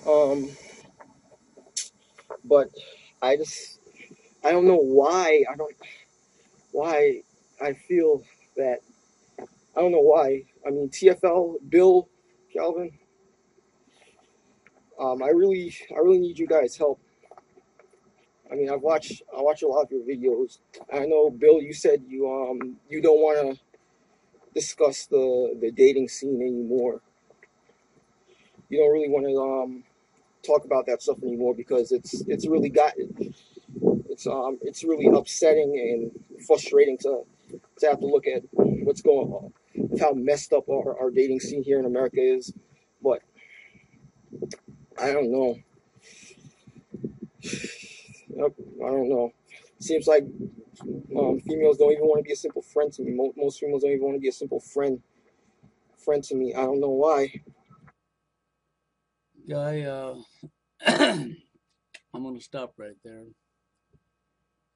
Um, but I just I don't know why why I feel that I don't know why. I mean, TFL, Bill, Calvin. I really need you guys' help. I mean, I watch a lot of your videos. I know, Bill, you said you don't want to discuss the dating scene anymore. You don't really want to talk about that stuff anymore because it's really got it's really upsetting and frustrating to have to look at what's going on, how messed up our dating scene here in America is. But I don't know. Yep, I don't know. Seems like females don't even want to be a simple friend to me. Most females don't even want to be a simple friend to me. I don't know why. Guy, I'm going to stop right there.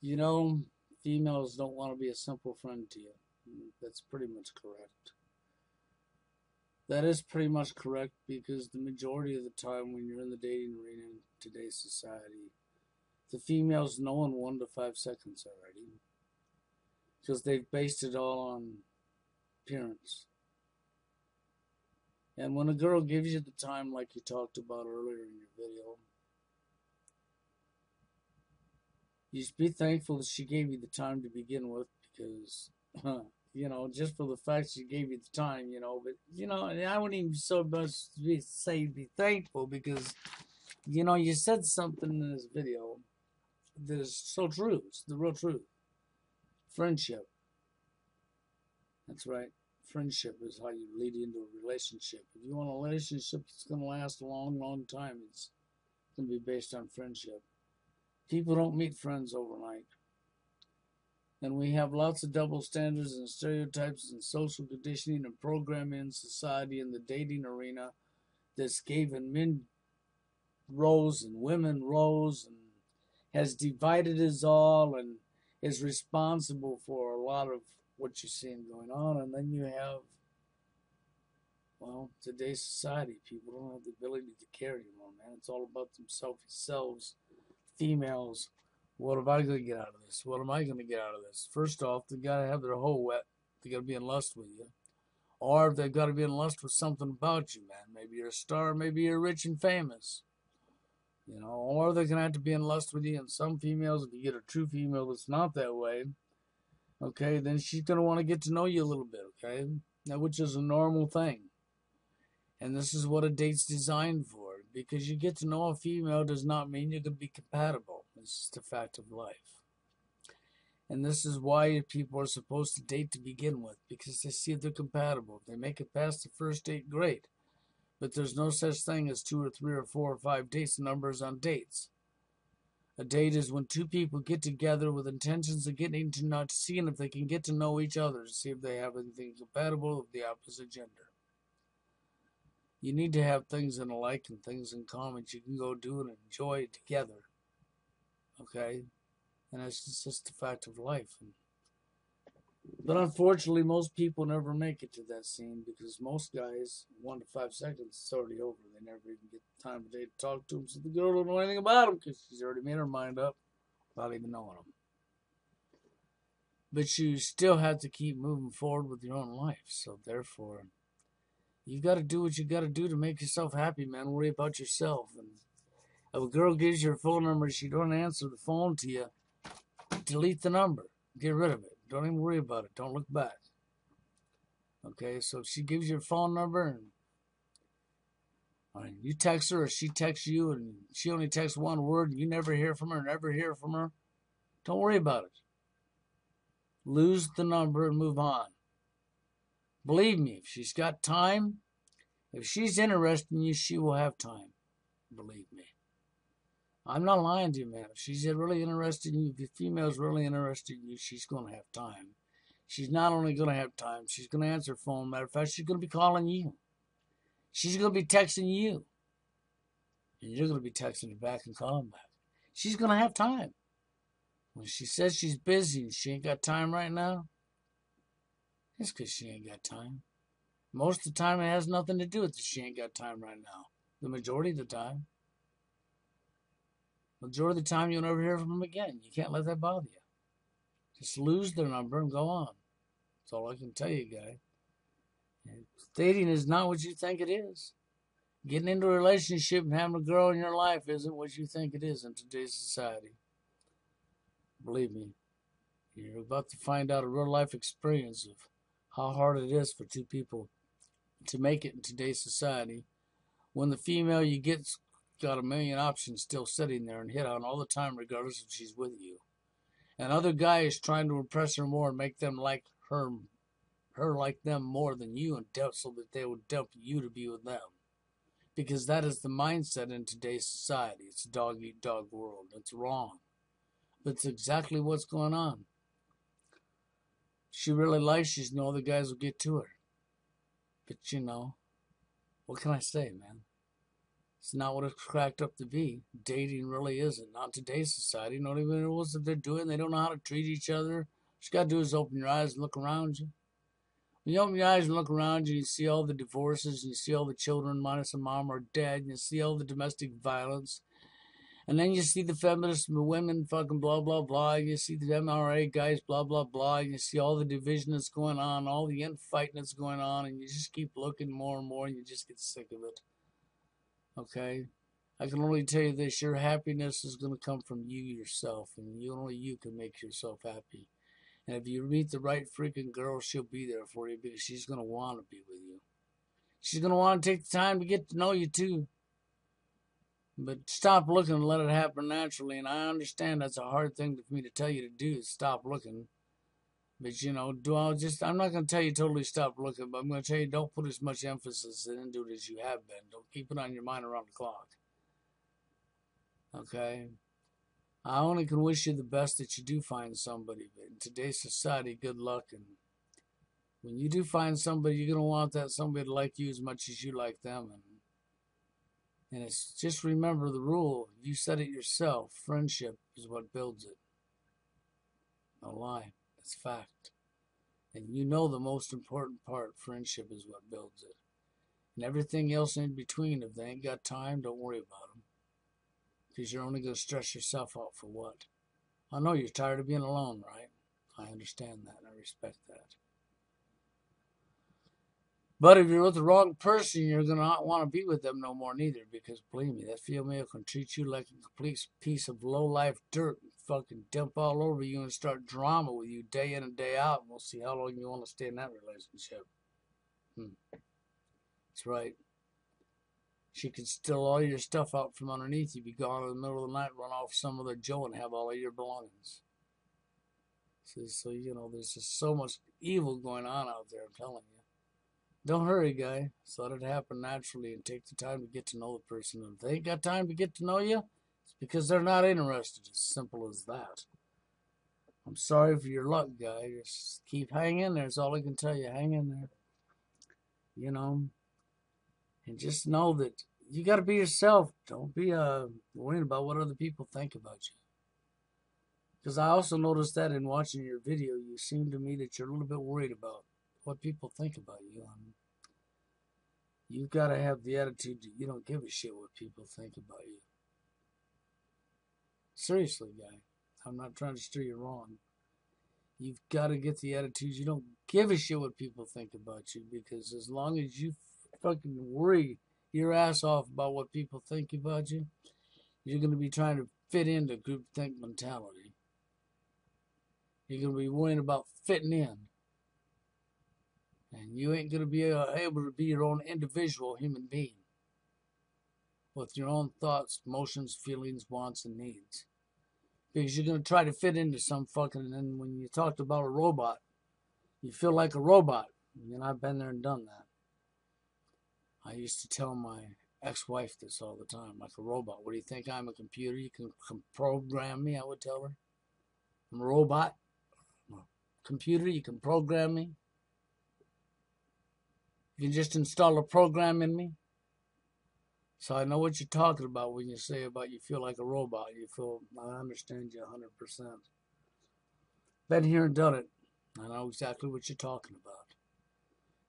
You know, females don't want to be a simple friend to you. That's pretty much correct. That is pretty much correct because the majority of the time when you're in the dating arena in today's society, the females know in 1 to 5 seconds already because they've based it all on appearance. And when a girl gives you the time, like you talked about earlier in your video, you should be thankful that she gave you the time to begin with because, just for the fact she gave you the time, but, I wouldn't even so much say be thankful because, you said something in this video that is so true. It's the real truth. Friendship. That's right. Friendship is how you lead into a relationship. If you want a relationship that's going to last a long, long time, it's going to be based on friendship. People don't meet friends overnight. And we have lots of double standards and stereotypes and social conditioning and programming in society in the dating arena that's given men roles and women roles and has divided us all and is responsible for a lot of what you're seeing going on. And then you have, well, today's society, people don't have the ability to care anymore, man. It's all about themselves, females. What am I going to get out of this? What am I going to get out of this? First off, they got to have their hoe wet. They got to be in lust with you. Or they've got to be in lust with something about you, man. Maybe you're a star, maybe you're rich and famous. Or they're going to have to be in lust with you. And some females, if you get a true female that's not that way, okay, then she's going to want to get to know you a little bit, okay? Now, which is a normal thing. And this is what a date's designed for. Because you get to know a female does not mean you're going to be compatible. It's just a fact of life. And this is why people are supposed to date to begin with, because they see if they're compatible. If they make it past the first date, great. But there's no such thing as 2 or 3 or 4 or 5 dates, numbers on dates. A date is when two people get together with intentions of getting to know, seeing if they can get to know each other, to see if they have anything compatible with the opposite gender. You need to have things in alike and things in common you can go do and enjoy together. Okay? And that's just a fact of life. But unfortunately, most people never make it to that scene because most guys, 1 to 5 seconds, it's already over. They never even get the time of day to talk to them. So the girl don't know anything about him because she's already made her mind up without even knowing him. But you still have to keep moving forward with your own life. So therefore, you got to do what you got to do to make yourself happy, man. Worry about yourself. And if a girl gives you her phone number, she don't answer the phone to you, delete the number. Get rid of it. Don't even worry about it. Don't look back. Okay, so if she gives you her phone number and you text her or she texts you and she only texts one word and you never hear from her, don't worry about it. Lose the number and move on. Believe me, if she's got time, if she's interested in you, she will have time. Believe me. I'm not lying to you, man. If she's really interested in you, if the female's really interested in you, she's going to have time. She's not only going to have time, she's going to answer her phone. Matter of fact, she's going to be calling you. She's going to be texting you. And you're going to be texting her back and calling back. She's going to have time. When she says she's busy and she ain't got time right now, it's because she ain't got time. Most of the time, it has nothing to do with that she ain't got time right now. The majority of the time. Majority of the time, you'll never hear from them again. You can't let that bother you. Just lose their number and go on. That's all I can tell you, guy. And dating is not what you think it is. Getting into a relationship and having a girl in your life isn't what you think it is in today's society. Believe me, you're about to find out a real life experience of how hard it is for two people to make it in today's society when the female you get's got a million options still sitting there and hit on all the time regardless if she's with you. And other guy is trying to impress her more and make them like her like them more than you and so that they would dump you to be with them. Because that is the mindset in today's society. It's a dog-eat-dog world. It's wrong. But it's exactly what's going on. She really likes you, no other guys will get to her. But what can I say, man? It's not what it's cracked up to be. Dating really isn't. Not in today's society. Not even know what they're doing. They don't know how to treat each other. What you got to do is open your eyes and look around you. When you open your eyes and look around you, you see all the divorces, and you see all the children minus a mom are dead, and you see all the domestic violence. And then you see the feminist women fucking blah, blah, blah. You see the MRA guys blah, blah, blah. You see all the division that's going on, all the infighting that's going on, and you just keep looking more and more, and you just get sick of it. Okay? I can only tell you this, your happiness is going to come from you yourself, and only you can make yourself happy. And if you meet the right freaking girl, she'll be there for you because she's going to want to be with you. She's going to want to take the time to get to know you too. But stop looking and let it happen naturally. And I understand that's a hard thing for me to tell you to do, is stop looking. But, I'm not going to tell you totally stop looking, but I'm going to tell you don't put as much emphasis into it as you have been. Don't keep it on your mind around the clock. Okay? I only can wish you the best that you do find somebody. But in today's society, good luck. And when you do find somebody, you're going to want that somebody to like you as much as you like them. And it's just remember the rule. You said it yourself. Friendship is what builds it. No lie. It's fact. And the most important part, friendship is what builds it. And everything else in between, if they ain't got time, don't worry about them. Because you're only going to stress yourself out for what? I know you're tired of being alone, right? I understand that and I respect that. But if you're with the wrong person, you're going to not want to be with them no more neither. Because believe me, that female can treat you like a complete piece of low-life dirt and fucking dump all over you and start drama with you day in and day out. And we'll see how long you want to stay in that relationship. That's right. She could steal all your stuff out from underneath you, be gone in the middle of the night, run off some other Joe and have all of your belongings. So there's just so much evil going on out there, I'm telling you. Don't hurry, guy. Just let it happen naturally and take the time to get to know the person. And if they ain't got time to get to know you, it's because they're not interested. As simple as that. I'm sorry for your luck, guy. Just keep hanging in there. That's all I can tell you. Hang in there. And just know that you got to be yourself. Don't be worrying about what other people think about you. Because I also noticed that in watching your video, you seem to me that you're a little bit worried about what people think about you. You've got to have the attitude that you don't give a shit what people think about you. Seriously, guy. I'm not trying to steer you wrong. You've got to get the attitude you don't give a shit what people think about you, because as long as you fucking worry your ass off about what people think about you, you're going to be trying to fit into groupthink mentality. You're going to be worrying about fitting in. And you ain't going to be able to be your own individual human being with your own thoughts, emotions, feelings, wants, and needs. Because you're going to try to fit into some fucking, and then when you talked about a robot, you feel like a robot. And I've been there and done that. I used to tell my ex-wife this all the time, like a robot. What do you think? I'm a computer? You can program me, I would tell her. I'm a robot. Computer, you can program me. You can just install a program in me. So I know what you're talking about when you say about you feel like a robot. I understand you 100%. Been here and done it. I know exactly what you're talking about.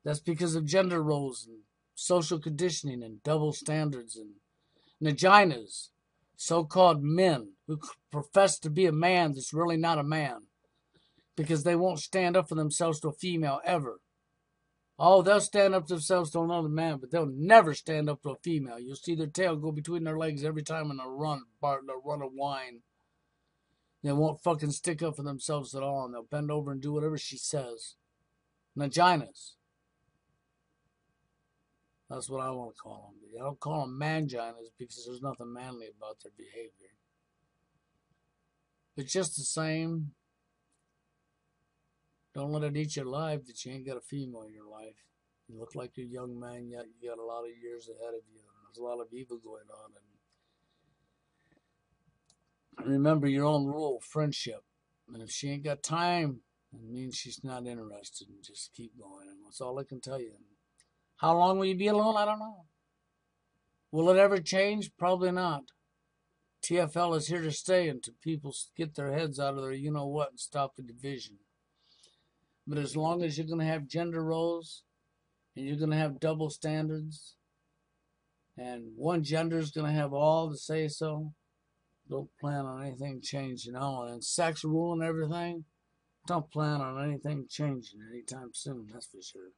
That's because of gender roles and social conditioning and double standards and vaginas. So-called men who profess to be a man that's really not a man because they won't stand up for themselves to a female ever. Oh, they'll stand up to themselves to another man, but they'll never stand up to a female. You'll see their tail go between their legs every time in a run, they'll run a whine. They won't fucking stick up for themselves at all, and they'll bend over and do whatever she says. Vaginas. That's what I want to call them. I don't call them manginas because there's nothing manly about their behavior. But just the same, don't let it eat your life that you ain't got a female in your life. You look like you're a young man, yet you got a lot of years ahead of you. There's a lot of evil going on. And remember your own rule, friendship. And if she ain't got time, it means she's not interested. And just keep going. And that's all I can tell you. How long will you be alone? I don't know. Will it ever change? Probably not. TFL is here to stay until people get their heads out of their you-know-what and stop the division. But as long as you're going to have gender roles and you're going to have double standards and one gender is going to have all the say-so, don't plan on anything changing on. And sex ruling everything, don't plan on anything changing anytime soon, that's for sure.